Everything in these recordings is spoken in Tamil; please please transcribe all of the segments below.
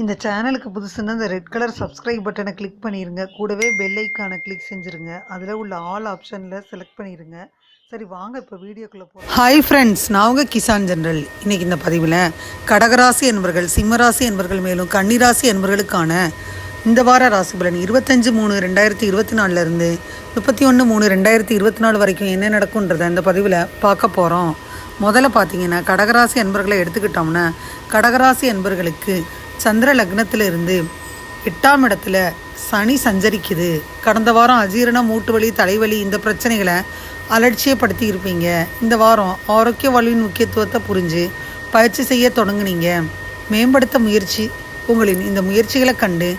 இந்த சேனலுக்கு புதுசுன்னா இந்த ரெட் கலர் சப்ஸ்கிரைப் பட்டனை கிளிக் பண்ணிடுங்க. கூடவே பெல் ஐக்கானை கிளிக் செஞ்சுருங்க. அதில் உள்ள ஆல் ஆப்ஷனில் செலக்ட் பண்ணிடுங்க. சரி வாங்க இப்போ வீடியோக்குள்ளே போகலாம். ஹாய் ஃப்ரெண்ட்ஸ், நான் உங்கள் கிசான் ஜென்ரல். இன்றைக்கி இந்த பதிவில் கடகராசி என்பர்கள், சிம்மராசி என்பர்கள் மேலும் கன்னிராசி என்பர்களுக்கான இந்த வார ராசி பலன் 25/3/2024 31/3/2024 வரைக்கும் என்ன நடக்கும்ன்றதை இந்த பதிவில் பார்க்க போகிறோம். முதல்ல பார்த்தீங்கன்னா கடகராசி என்பர்களை எடுத்துக்கிட்டோம்னா, கடகராசி என்பர்களுக்கு சந்திர லக்னத்தில் இருந்து 8ஆம் இடத்துல சனி சஞ்சரிக்குது. கடந்த வாரம் அஜீரண மூட்டு வலி, தலைவலி இந்த பிரச்சனைகளை அலட்சியப்படுத்தி இருப்பீங்க. இந்த வாரம் ஆரோக்கிய வாழ்வின் முக்கியத்துவத்தை புரிஞ்சு பயிற்சி செய்ய தொடங்குனீங்க. மேம்படுத்த முயற்சி உங்களின் இந்த முயற்சிகளை கண்டு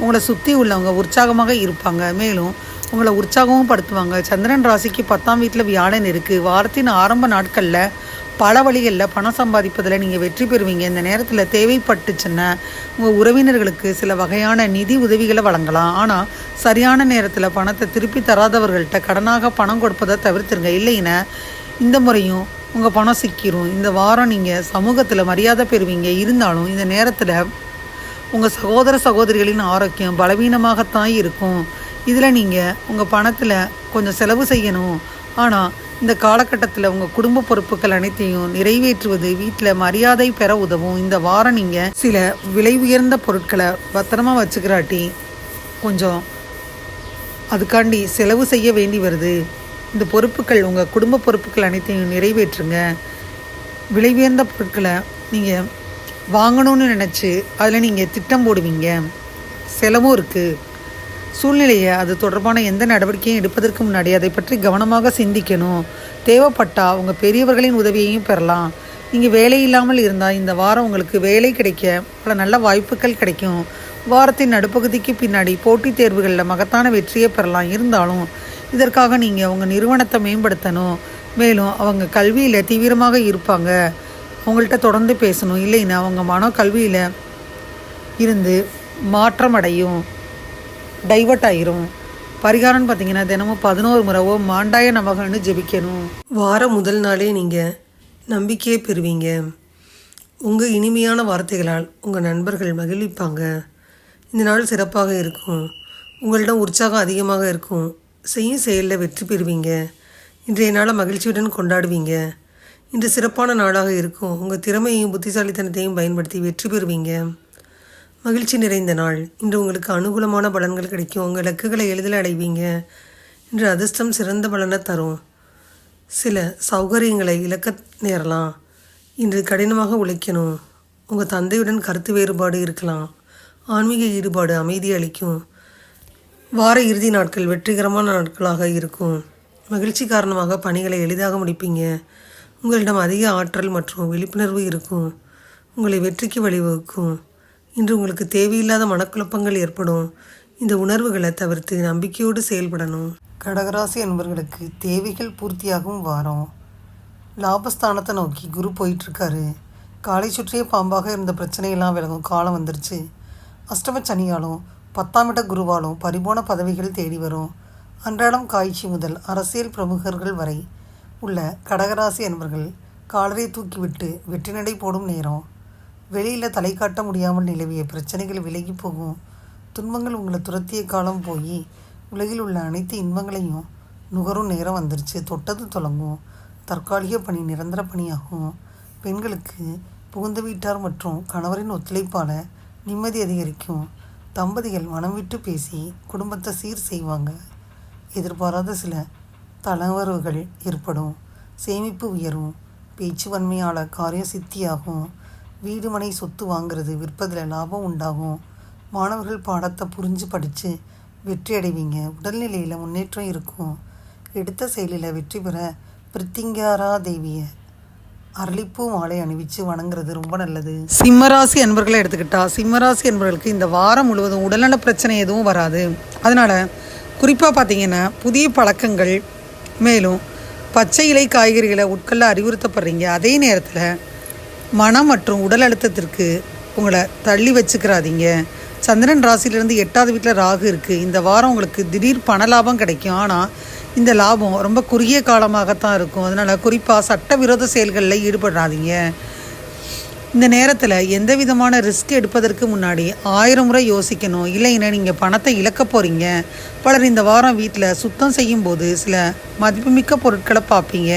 உங்களை சுற்றி உள்ளவங்க உற்சாகமாக இருப்பாங்க. மேலும் உங்களை உற்சாகமும் படுத்துவாங்க. சந்திரன் ராசிக்கு 10ஆம் வீட்டில் வியாழன் இருக்குது. வாரத்தின் ஆரம்ப நாட்களில் பல வழிகளில் பணம் சம்பாதிப்பதில் நீங்கள் வெற்றி பெறுவீங்க. இந்த நேரத்தில் தேவைப்பட்டுச்சுன்னா உங்கள் உறவினர்களுக்கு சில வகையான நிதி உதவிகளை வழங்கலாம். ஆனால் சரியான நேரத்தில் பணத்தை திருப்பி தராதவர்கள்ட்ட கடனாக பணம் கொடுப்பதை தவிர்த்துருங்க. இல்லைன்னா இந்த முறையும் உங்கள் பணம் சிக்கிரும். இந்த வாரம் நீங்கள் சமூகத்தில் மரியாதை பெறுவீங்க. இருந்தாலும் இந்த நேரத்தில் உங்கள் சகோதர சகோதரிகளின் ஆரோக்கியம் பலவீனமாகத்தான் இருக்கும். இதில் நீங்கள் உங்கள் பணத்தில் கொஞ்சம் செலவு செய்யணும். ஆனால் இந்த காலகட்டத்தில் உங்கள் குடும்ப பொறுப்புகள் அனைத்தையும் நிறைவேற்றுவது வீட்டில் மரியாதை பெற உதவும். இந்த வாரம் நீங்கள் சில விலை உயர்ந்த பொருட்களை பத்திரமா வச்சுக்கிறாட்டி கொஞ்சம் அதுக்காண்டி செலவு செய்ய வேண்டி வருது. இந்த பொறுப்புகள் உங்கள் குடும்ப பொறுப்புகள் அனைத்தையும் நிறைவேற்றுங்க. விலை உயர்ந்த பொருட்களை நீங்கள் வாங்கணும்னு நினச்சி அதில் நீங்கள் திட்டம் போடுவீங்க. செலவும் இருக்குது. சூழ்நிலையை அது தொடர்பான எந்த நடவடிக்கையும் எடுப்பதற்கு முன்னாடி அதை பற்றி கவனமாக சிந்திக்கணும். தேவைப்பட்டால் உங்கள் பெரியவர்களின் உதவியையும் பெறலாம். நீங்கள் வேலை இல்லாமல் இருந்தால் இந்த வாரம் உங்களுக்கு வேலை கிடைக்க பல நல்ல வாய்ப்புகள் கிடைக்கும். வாரத்தின் நடுப்பகுதிக்கு பின்னாடி போட்டித் தேர்வுகளில் மகத்தான வெற்றியை பெறலாம். இருந்தாலும் இதற்காக நீங்கள் உங்கள் நிறுவனத்தை மேம்படுத்தணும். மேலும் அவங்க கல்வியில் தீவிரமாக இருப்பாங்க. அவங்கள்ட்ட தொடர்ந்து பேசணும். இல்லைன்னா அவங்க மன கல்வியில் இருந்து மாற்றம் அடையும், டைவர்ட் ஆயிரும். பரிகாரம்னு பார்த்தீங்கன்னா தினமும் 11 முறைவோ மாண்டாய நமகன்னு ஜெபிக்கணும். வாரம் முதல் நாளே நீங்கள் நம்பிக்கையை பெறுவீங்க. உங்கள் இனிமையான வார்த்தைகளால் உங்கள் நண்பர்கள் மகிழ்விப்பாங்க. இந்த நாள் சிறப்பாக இருக்கும். உங்களிடம் உற்சாகம் அதிகமாக இருக்கும். செய்யும் செயலில் வெற்றி பெறுவீங்க. இன்றைய நாளை மகிழ்ச்சியுடன் கொண்டாடுவீங்க. இன்று சிறப்பான நாளாக இருக்கும். உங்கள் திறமையையும் புத்திசாலித்தனத்தையும் பயன்படுத்தி வெற்றி பெறுவீங்க. மகிழ்ச்சி நிறைந்த நாள். இன்று உங்களுக்கு அனுகூலமான பலன்கள் கிடைக்கும். உங்கள் இலக்குகளை எளிதில் அடைவீங்க. இன்று அதிர்ஷ்டம் சிறந்த பலனை தரும். சில சௌகரியங்களை இழக்க நேரலாம். இன்று கடினமாக உழைக்கணும். உங்கள் தந்தையுடன் கருத்து வேறுபாடு இருக்கலாம். ஆன்மீக ஈடுபாடு அமைதி அளிக்கும். வார இறுதி நாட்கள் வெற்றிகரமான நாட்களாக இருக்கும். மகிழ்ச்சி காரணமாக பணிகளை எளிதாக முடிப்பீங்க. உங்களிடம் அதிக ஆற்றல் மற்றும் விழிப்புணர்வு இருக்கும். உங்களை வெற்றிக்கு வழிவகுக்கும். இன்று உங்களுக்கு தேவையில்லாத மனக்குழப்பங்கள் ஏற்படும். இந்த உணர்வுகளை தவிர்த்து நம்பிக்கையோடு செயல்படணும். கடகராசி என்பவர்களுக்கு தேவைகள் பூர்த்தியாகும் வாரம். லாபஸ்தானத்தை நோக்கி குரு போயிட்டுருக்காரு. காலை சுற்றிய பாம்பாக இருந்த பிரச்சனையெல்லாம் விலகும் காலம் வந்துருச்சு. அஷ்டம சனியாலும் 10ஆம் இட குருவாலும் பரிபூர்ண பதவிகள் தேடி வரும். அன்றாடம் காய்ச்சி முதல் அரசியல் பிரமுகர்கள் வரை உள்ள கடகராசி என்பவர்கள் காலரை தூக்கிவிட்டு வெற்றி நடை போடும் நேரம். வெளியில் தலை காட்ட முடியாமல் நிலவிய பிரச்சனைகள் விலகி போகும். துன்பங்கள் உங்களை துரத்திய காலம் போய் உலகில் உள்ள அனைத்து இன்பங்களையும் நுகரும் நேரம் வந்துருச்சு. தொட்டது தொடங்கும். தற்காலிக பணி நிரந்தர பணியாகும். பெண்களுக்கு புகுந்த வீட்டார் மற்றும் கணவரின் ஒத்துழைப்பால் நிம்மதி அதிகரிக்கும். தம்பதிகள் மனம் விட்டு பேசி குடும்பத்தை சீர் செய்வாங்க. எதிர்பாராத சில தளர்வுகள் ஏற்படும். சேமிப்பு உயரும். பேச்சு வன்மையால் காரியம் சித்தியாகும். வீடு மனை சொத்து வாங்கிறது விற்பதில் லாபம் உண்டாகும். மாணவர்கள் பாடத்தை புரிஞ்சு படித்து வெற்றி அடைவீங்க. உடல்நிலையில் முன்னேற்றம் இருக்கும். எடுத்த செயலில் வெற்றி பெற பிரித்திங்காரா தேவியை அரளிப்பூ மாலை அணிவிச்சு வணங்குறது ரொம்ப நல்லது. சிம்மராசி என்பர்களை எடுத்துக்கிட்டா, சிம்மராசி என்பவர்களுக்கு இந்த வாரம் முழுவதும் உடல்நல பிரச்சனை எதுவும் வராது. அதனால் குறிப்பாக பார்த்தீங்கன்னா புதிய பழக்கங்கள் மேலும் பச்சை இலை காய்கறிகளை உட்கொள்ள அறிவுறுத்தப்படுறீங்க. அதே நேரத்தில் மனம் மற்றும் உடல் அழுத்தத்திற்கு உங்களை தள்ளி வச்சுக்கிறாதீங்க. சந்திரன் ராசியிலேருந்து 8ஆவது வீட்டில் ராகு இருக்குது. இந்த வாரம் உங்களுக்கு திடீர் பண லாபம் கிடைக்கும். ஆனால் இந்த லாபம் ரொம்ப குறுகிய காலமாகத்தான் இருக்கும். அதனால் குறிப்பாக சட்டவிரோத செயல்களில் ஈடுபடாதீங்க. இந்த நேரத்தில் எந்த விதமான ரிஸ்க் எடுப்பதற்கு முன்னாடி 1000 முறை யோசிக்கணும். இல்லைன்னா நீங்கள் பணத்தை இழக்க போகிறீங்க. பலர் இந்த வாரம் வீட்டில் சுத்தம் செய்யும்போது சில மதிப்புமிக்க பொருட்களை பார்ப்பீங்க.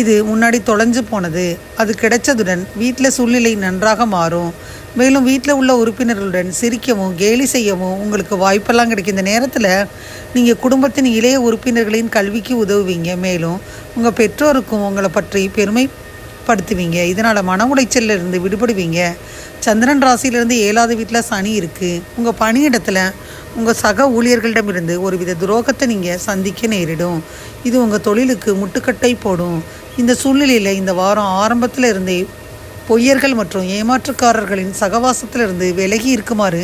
இது முன்னாடி தொலைஞ்சு போனது. அது கிடைச்சதுடன் வீட்டில் சூழ்நிலை நன்றாக மாறும். மேலும் வீட்டில் உள்ள உறுப்பினர்களுடன் சிரிக்கவும் கேலி செய்யவும் உங்களுக்கு வாய்ப்பெல்லாம் கிடைக்கும். இந்த நேரத்தில் நீங்கள் குடும்பத்தின் இளைய உறுப்பினர்களின் கல்விக்கு உதவுவீங்க. மேலும் உங்கள் பெற்றோருக்கும் உங்களை பற்றி பெருமைப்படுத்துவீங்க. இதனால் மன உளைச்சலில் இருந்து விடுபடுவீங்க. சந்திரன் ராசியிலிருந்து 7வது வீட்டில் சனி இருக்குது. உங்கள் பணியிடத்தில் உங்கள் சக ஊழியர்களிடமிருந்து ஒருவித துரோகத்தை நீங்கள் சந்திக்க நேரிடும். இது உங்கள் தொழிலுக்கு முட்டுக்கட்டை போடும். இந்த சூழ்நிலையில் இந்த வாரம் ஆரம்பத்தில் இருந்தே பொய்யர்கள் மற்றும் ஏமாற்றுக்காரர்களின் சகவாசத்திலிருந்து விலகி இருக்குமாறு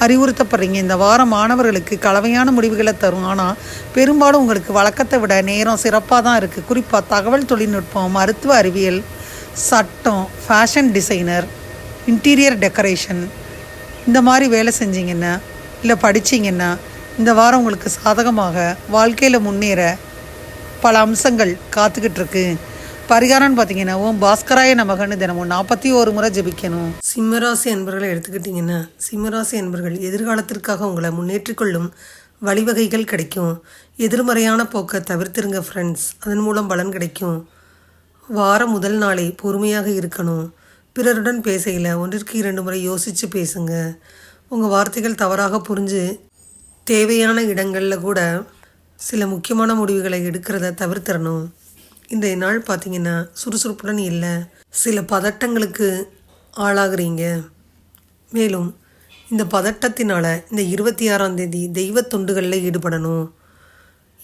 அறிவுறுத்தப்படுறீங்க. இந்த வாரம் மாணவர்களுக்கு கலவையான முடிவுகளை தரும். ஆனால் பெரும்பாலும் உங்களுக்கு வழக்கத்தை விட நேரம் சிறப்பாக தான் இருக்குது. குறிப்பாக தகவல் தொழில்நுட்பம், மருத்துவ அறிவியல், சட்டம், ஃபேஷன் டிசைனர், இன்டீரியர் டெக்கரேஷன் இந்த மாதிரி வேலை செஞ்சிங்கன்னா இல்லை படிச்சிங்கன்னா இந்த வாரம் உங்களுக்கு சாதகமாக வாழ்க்கையில் முன்னேற பல அம்சங்கள் காத்துக்கிட்டு இருக்கு. பரிகாரம்னு பார்த்தீங்கன்னா பாஸ்கராய நமகன்னு தினமும் 41 முறை ஜெபிக்கணும். சிம்மராசி அன்பர்களை எடுத்துக்கிட்டிங்கன்னா சிம்மராசி அன்பர்கள் எதிர்காலத்திற்காக உங்களை முன்னேற்றிக்கொள்ளும் வழிவகைகள் கிடைக்கும். எதிர்மறையான போக்கை தவிர்த்துருங்க ஃப்ரெண்ட்ஸ். அதன் மூலம் பலன் கிடைக்கும். வாரம் முதல் நாளே பொறுமையாக இருக்கணும். பிறருடன் பேசையில் 1க்கு 2 முறை யோசித்து பேசுங்க. உங்கள் வார்த்தைகள் தவறாக புரிஞ்சு தேவையான இடங்களில் கூட சில முக்கியமான முடிவுகளை எடுக்கிறத தவிர்த்திடணும். இன்றைய நாள் பார்த்தீங்கன்னா சுறுசுறுப்புடன் இல்லை, சில பதட்டங்களுக்கு ஆளாகிறீங்க. மேலும் இந்த பதட்டத்தினால் இந்த 26ஆம் தேதி தெய்வ தொண்டுகளில் ஈடுபடணும்.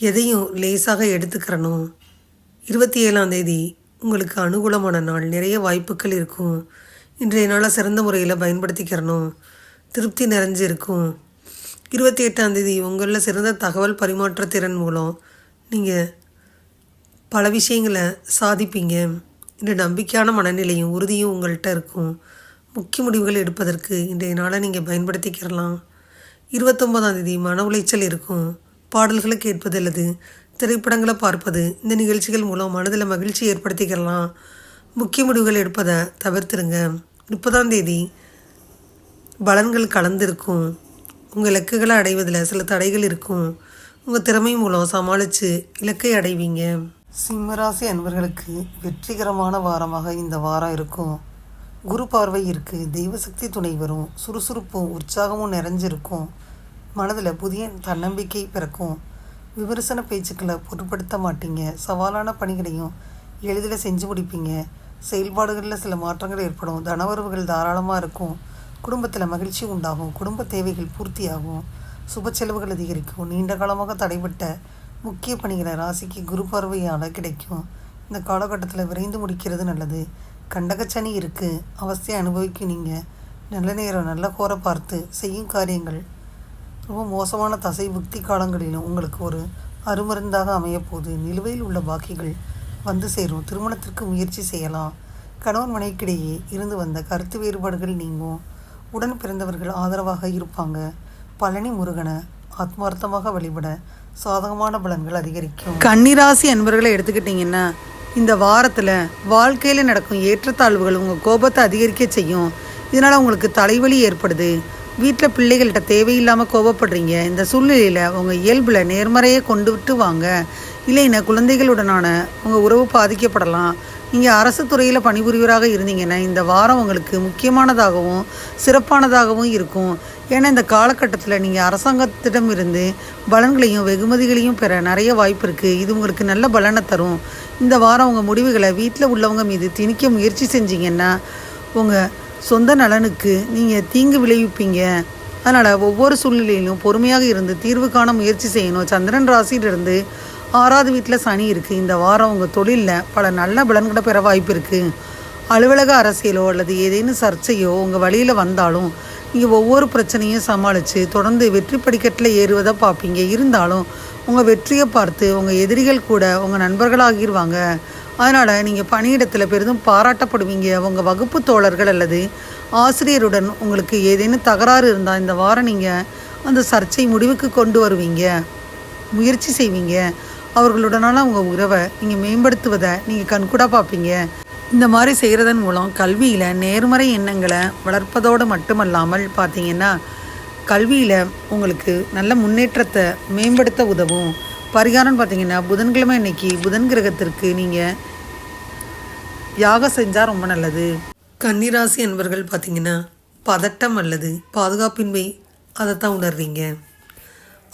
எதையும் லேசாக எடுத்துக்கிறணும். 27ஆம் தேதி உங்களுக்கு அனுகூலமான நாள். நிறைய வாய்ப்புகள் இருக்கும். இன்றைய நாளை சிறந்த முறையில் பயன்படுத்திக்கிறணும். திருப்தி நிறைஞ்சு இருக்கும். 28ஆம் தேதி உங்களில் சிறந்த தகவல் பரிமாற்ற திறன் மூலம் நீங்கள் பல விஷயங்களை சாதிப்பீங்க. இந்த நம்பிக்கையான மனநிலையும் உறுதியும் உங்கள்கிட்ட இருக்கும். முக்கிய முடிவுகள் எடுப்பதற்கு இன்றைய நாளை நீங்கள் பயன்படுத்திக்கிறலாம். 29ஆம் தேதி மன உளைச்சல் இருக்கும். பாடல்களை கேட்பது அல்லது திரைப்படங்களை பார்ப்பது இந்த நிகழ்ச்சிகள் மூலம் மனதில் மகிழ்ச்சி ஏற்படுத்திக்கிறலாம். முக்கிய முடிவுகள் எடுப்பதை தவிர்த்துருங்க. 30ஆம் தேதி பலன்கள் கலந்துருக்கும். உங்கள் இலக்குகளை அடைவதில் சில தடைகள் இருக்கும். உங்கள் திறமை மூலம் சமாளித்து இலக்கை அடைவீங்க. சிம்மராசி அன்பர்களுக்கு வெற்றிகரமான வாரமாக இந்த வாரம் இருக்கும். குரு பார்வை இருக்குது. தெய்வசக்தி துணை வரும். சுறுசுறுப்பும் உற்சாகமும் நிறைஞ்சிருக்கும். மனதில் புதிய தன்னம்பிக்கை பிறக்கும். விமர்சன பேச்சுக்களை பொருட்படுத்த மாட்டீங்க. சவாலான பணிகளையும் எளிதில் செஞ்சு முடிப்பீங்க. செயல்பாடுகளில் சில மாற்றங்கள் ஏற்படும். தனவரவுகள் தாராளமாக இருக்கும். குடும்பத்தில் மகிழ்ச்சி உண்டாகும். குடும்ப தேவைகள் பூர்த்தியாகும். சுப செலவுகள் அதிகரிக்கும். நீண்ட காலமாக தடைபட்ட முக்கிய பணிகளை ராசிக்கு குரு பார்வையால் கிடைக்கும். இந்த காலகட்டத்தில் விரைந்து முடிக்கிறது நல்லது. கண்டகச்சனி இருக்குது. அவஸ்தையை அனுபவிக்கும். நீங்கள் நல்ல நேரம் நல்ல கோர பார்த்து செய்யும் காரியங்கள் ரொம்ப மோசமான தசை புக்தி காலங்களிலும் உங்களுக்கு ஒரு அருமருந்தாக அமையப்போகுது. நிலுவையில் உள்ள பாக்கிகள் வந்து சேரும். திருமணத்திற்கு முயற்சி செய்யலாம். கணவன் மனைவிக்கிடையே இருந்து வந்த கருத்து வேறுபாடுகள் நீங்கும். உடன் பிறந்தவர்கள் ஆதரவாக இருப்பாங்க. பழனி முருகனை ஆத்மார்த்தமாக வழிபட சாதகமான பலன்கள் அதிகரிக்கும். கன்னிராசி அன்பர்களை எடுத்துக்கிட்டிங்கன்னா இந்த வாரத்தில் வாழ்க்கையில் நடக்கும் ஏற்றத்தாழ்வுகள் உங்கள் கோபத்தை அதிகரிக்க செய்யும். இதனால் உங்களுக்கு தலைவலி ஏற்படுது. வீட்டில் பிள்ளைகள்கிட்ட தேவையில்லாமல் கோபப்படுறீங்க. இந்த சூழ்நிலையில் உங்கள் இயல்பில் நேர்மறையை கொண்டு விட்டு வாங்க. இல்லைன்னா குழந்தைகளுடனான உங்கள் உறவு பாதிக்கப்படலாம். நீங்கள் அரசு துறையில் பணிபுரிவராக இருந்தீங்கன்னா இந்த வாரம் உங்களுக்கு முக்கியமானதாகவும் சிறப்பானதாகவும் இருக்கும். ஏன்னா இந்த காலகட்டத்தில் நீங்கள் அரசாங்கத்திடமிருந்து பலன்களையும் வெகுமதிகளையும் பெற நிறைய வாய்ப்பு இருக்குது. இது உங்களுக்கு நல்ல பலனை தரும். இந்த வாரம் உங்கள் முடிவுகளை வீட்டில் உள்ளவங்க மீது திணிக்க முயற்சி செஞ்சீங்கன்னா உங்கள் சொந்த நலனுக்கு நீங்கள் தீங்கு விளைவிப்பீங்க. அதனால் ஒவ்வொரு சூழ்நிலையிலும் பொறுமையாக இருந்து தீர்வு காண முயற்சி செய்யணும். சந்திரன் ராசியிலிருந்து 6வது வீட்டில் சனி இருக்குது. இந்த வாரம் உங்கள் தொழிலில் பல நல்ல பலன்களை பெற வாய்ப்பு இருக்குது. அலுவலக அரசியலோ அல்லது ஏதேனும் சர்ச்சையோ உங்கள் வழியில் வந்தாலும் நீங்கள் ஒவ்வொரு பிரச்சனையும் சமாளித்து தொடர்ந்து வெற்றி படிக்கட்டில் ஏறுவதை பார்ப்பீங்க. இருந்தாலும் உங்கள் வெற்றியை பார்த்து உங்கள் எதிரிகள் கூட உங்கள் நண்பர்களாகிடுவாங்க. அதனால் நீங்கள் பணியிடத்தில் பெரிதும் பாராட்டப்படுவீங்க. உங்கள் வகுப்பு தோழர்கள் அல்லது ஆசிரியருடன் உங்களுக்கு ஏதேனும் தகராறு இருந்தால் இந்த வாரம் நீங்கள் அந்த சர்ச்சை முடிவுக்கு கொண்டு வருவீங்க, முயற்சி செய்வீங்க. அவர்களுடனான உங்கள் உறவை நீங்கள் மேம்படுத்துவதை நீங்கள் கண்கூடாக பார்ப்பீங்க. இந்த மாதிரி செய்கிறதன் மூலம் கல்வியில் நேர்மறை எண்ணங்களை வளர்ப்பதோடு மட்டுமல்லாமல் பார்த்தீங்கன்னா கல்வியில் உங்களுக்கு நல்ல முன்னேற்றத்தை மேம்படுத்த உதவும். பரிகாரம்னு பார்த்தீங்கன்னா புதன்கிழமை இன்னைக்கு புதன் கிரகத்திற்கு நீங்கள் யாகம் செஞ்சால் ரொம்ப நல்லது. கன்னிராசி என்பர்கள் பார்த்தீங்கன்னா பதட்டம் அல்லது பாதுகாப்பின்மை அதைத்தான் உணர்றீங்க.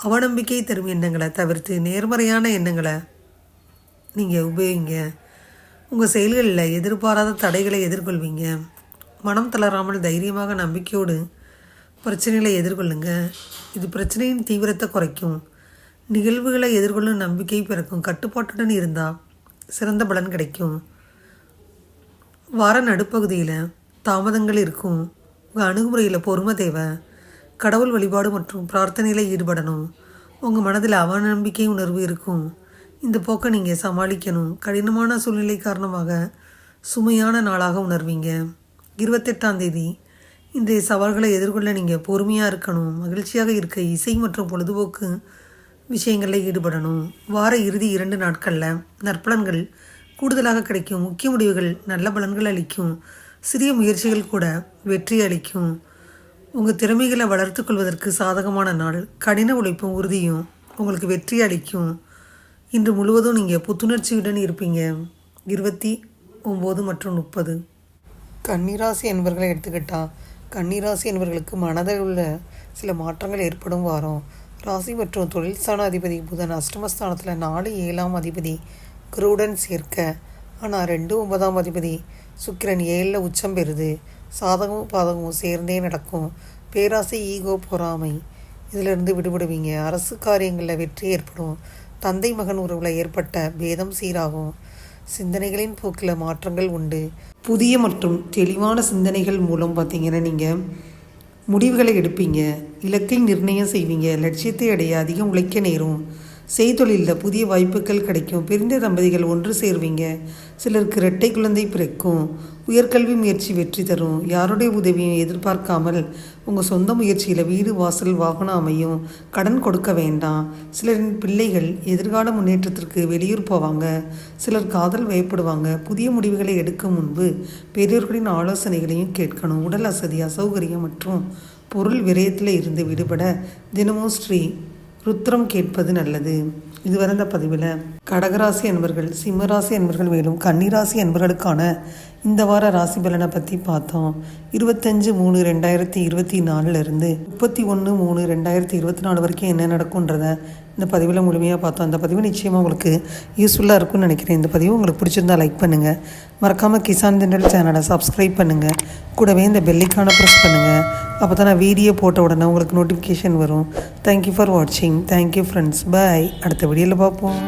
அவநம்பிக்கை தரும் எண்ணங்களை தவிர்த்து நேர்மறையான எண்ணங்களை நீங்கள் உபயோகிங்க. உங்கள் செயல்களில் எதிர்பாராத தடைகளை எதிர்கொள்வீங்க. மனம் தளராமல் தைரியமாக நம்பிக்கையோடு பிரச்சனைகளை எதிர்கொள்ளுங்க. இது பிரச்சனையின் தீவிரத்தை குறைக்கும். நிகழ்வுகளை எதிர்கொள்ளும் நம்பிக்கை பிறக்கும். கட்டுப்பாட்டுடன் இருந்தால் சிறந்த பலன் கிடைக்கும். வார நடுப்பகுதியில் தாமதங்கள் இருக்கும். உங்கள் அணுகுமுறையில் பொறுமை தேவை. கடவுள் வழிபாடு மற்றும் பிரார்த்தனையில் ஈடுபடணும். உங்கள் மனதில் அவநம்பிக்கை உணர்வு இருக்கும். இந்த போக்கை நீங்கள் சமாளிக்கணும். கடினமான சூழ்நிலை காரணமாக சுமையான நாளாக உணர்வீங்க. 28ஆம் தேதி இன்றைய சவால்களை எதிர்கொள்ள நீங்கள் பொறுமையாக இருக்கணும். மகிழ்ச்சியாக இருக்க இசை மற்றும் பொழுதுபோக்கு விஷயங்களில் ஈடுபடணும். வார இறுதி 2 நாட்களில் நற்பலன்கள் கூடுதலாக கிடைக்கும். முக்கிய முடிவுகள் நல்ல பலன்கள் அளிக்கும். சிறிய முயற்சிகள் கூட வெற்றி அளிக்கும். உங்கள் திறமைகளை வளர்த்து கொள்வதற்கு சாதகமான நாள். கடின உழைப்பும் உறுதியும் உங்களுக்கு வெற்றி அளிக்கும். இன்று முழுவதும் நீங்கள் புத்துணர்ச்சியுடன் இருப்பீங்க. 29 மற்றும் 30. கன்னிராசி என்பவர்களை எடுத்துக்கிட்டால் கன்னிராசி என்பவர்களுக்கு மனதில் உள்ள சில மாற்றங்கள் ஏற்படும் வாரம். ராசி மற்றும் தொழில் ஸ்தான அதிபதி புதன் அஷ்டமஸ்தானத்தில் 4 7ஆம் அதிபதி குருவுடன் சேர்க்க. ஆனால் 2 9ஆம் அதிபதி சுக்கிரன் 7ல் உச்சம் பெறுது. சாதகமும் பாதகமும் சேர்ந்தே நடக்கும். பேராசை, ஈகோ, பொறாமை இதிலிருந்து விடுபடுவீங்க. அரசு காரியங்களில் வெற்றி ஏற்படும். தந்தை மகன் உறவில் ஏற்பட்ட பேதம் சீராகும். சிந்தனைகளின் போக்கில் மாற்றங்கள் உண்டு. புதிய மற்றும் தெளிவான சிந்தனைகள் மூலம் பார்த்தீங்கன்னா நீங்கள் முடிவுகளை எடுப்பீங்க. இலக்கை நிர்ணயம் செய்வீங்க. லட்சியத்தை அடைய அதிகம் உழைக்க நேரும். செய்தொழிலில் புதிய வாய்ப்புகள் கிடைக்கும். பிரிந்த தம்பதிகள் ஒன்று சேர்வீங்க. சிலருக்கு இரட்டை குழந்தை பிறக்கும். உயர்கல்வி முயற்சி வெற்றி தரும். யாருடைய உதவியும் எதிர்பார்க்காமல் உங்கள் சொந்த முயற்சியில் வீடு, வாசல், வாகனம் அமையும். கடன் கொடுக்க வேண்டாம். சிலரின் பிள்ளைகள் எதிர்கால முன்னேற்றத்திற்கு வெளியூர் போவாங்க. சிலர் காதல் வயப்படுவாங்க. புதிய முடிவுகளை எடுக்கும் முன்பு பெரியோர்களின் ஆலோசனைகளையும் கேட்கணும். உடல் அசதி, அசௌகரியம் மற்றும் பொருள் விரயத்தில் இருந்து விடுபட தினமும் ஸ்ரீ ருத்ரம் கேட்பது நல்லது. இதுவரை இந்த பதிவில் கடகராசி என்பர்கள், சிம்மராசி என்பர்கள், மேலும் கன்னிராசி என்பர்களுக்கான இந்த வார ராசி பலனை பற்றி பார்த்தோம். 25/3/2024 31/3/2024 வரைக்கும் என்ன நடக்கும்ன்றதை இந்த பதிவில் முழுமையாக பார்த்தோம். அந்த பதிவு நிச்சயமாக உங்களுக்கு யூஸ்ஃபுல்லாக இருக்கும்னு நினைக்கிறேன். இந்த பதிவு உங்களுக்கு பிடிச்சிருந்தால் லைக் பண்ணுங்கள். மறக்காமல் கிசான் திண்டல் சேனலை சப்ஸ்கிரைப் பண்ணுங்கள். கூடவே இந்த பெல்லைக்கான ப்ரெஸ் பண்ணுங்கள். அப்போ தான் நான் வீடியோ போட்ட உடனே உங்களுக்கு நோட்டிஃபிகேஷன் வரும். தேங்க்யூ ஃபார் வாட்சிங். Thank you friends. பாய். அடுத்த வீடியோவில் பார்ப்போம்.